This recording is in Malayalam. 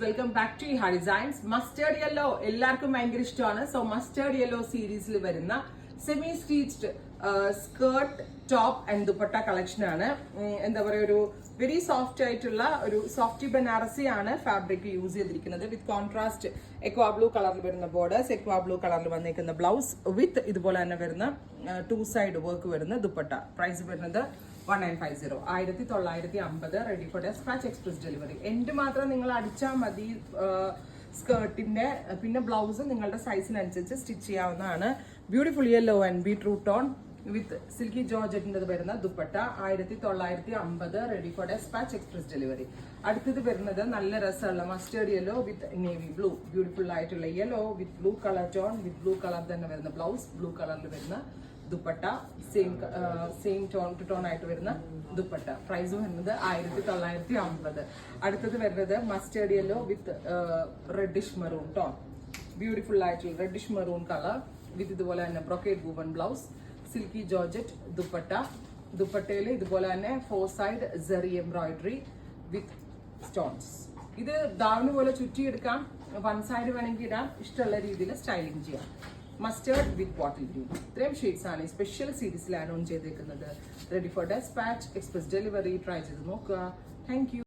Welcome back to Iha designs. Mustard yellow എല്ലാവർക്കും ഭയങ്കര ഇഷ്ടമാണ്. സോ മസ്റ്റേർഡ് യെല്ലോ സീരീസിൽ വരുന്ന semi stitched skirt top and dupatta collection ആണ്. എന്താ പറയുക, ഒരു വെരി സോഫ്റ്റ് ആയിട്ടുള്ള ഒരു സോഫ്റ്റി ബനാറസി ആണ് ഫാബ്രിക് യൂസ് ചെയ്തിരിക്കുന്നത്. വിത്ത് കോൺട്രാസ്റ്റ് എക്വാ ബ്ലൂ കളറിൽ വരുന്ന ബോർഡേഴ്സ്, എക്വാ ബ്ലൂ കളറിൽ വന്നിരിക്കുന്ന ബ്ലൗസ് വിത്ത് ഇതുപോലെ തന്നെ വരുന്ന ടു സൈഡ് വർക്ക് വരുന്ന ദുപ്പട്ട. പ്രൈസ് വരുന്നത് 1950, 1950. Ready for dispatch express delivery. End മാത്രം നിങ്ങൾ അടിച്ചാൽ മതി സ്കേർട്ടിന്റെ. പിന്നെ ബ്ലൗസ് നിങ്ങളുടെ സൈസിനനുസരിച്ച് സ്റ്റിച്ച് ചെയ്യാവുന്നതാണ്. Beautiful yellow and beetroot tone with silky ജോർജറ്റിന്റെ വരുന്ന dupatta. 1950. Ready for dispatch express delivery. അടുത്തത് വരുന്നത് നല്ല രസമുള്ള mustard yellow with navy blue. Beautiful ആയിട്ടുള്ള yellow with blue colour tone, with blue colour തന്നെ വരുന്ന ബ്ലൗസ്, ബ്ലൂ കളറിൽ വരുന്ന dupatta. Same tone to tone ആയിട്ട് വരുന്ന ദുപ്പട്ട. പ്രൈസ് വരുന്നത് 1950. അടുത്തത് വരുന്നത് mustard yellow with reddish maroon tone. Beautiful ആയിട്ടുള്ള റെഡിഷ് മെറൂൺ കളർ വിത്ത് ഇതുപോലെ തന്നെ brocade woven blouse, silky georgette dupatta. ദുപ്പട്ടയിൽ ഇതുപോലെ തന്നെ 4 സൈഡ് സെറി എംബ്രോയിഡറി വിത്ത് സ്റ്റോൺസ്. ഇത് ദാവണി പോലെ ചുറ്റിയെടുക്കാം, 1 സൈഡ് വേണമെങ്കിൽ ഇടാം, ഇഷ്ടമുള്ള രീതിയിൽ സ്റ്റൈലിംഗ് ചെയ്യാം. Mustard with bottle green. ഇത്രയും ഷെയ്ഡ്സ് ആണ് ഈ സ്പെഷ്യൽ സീരീസിൽ ആഡ് ഓൺ ചെയ്തേക്കുന്നത്. Ready for dispatch express delivery. Try ചെയ്ത് നോക്കുക. Thank U.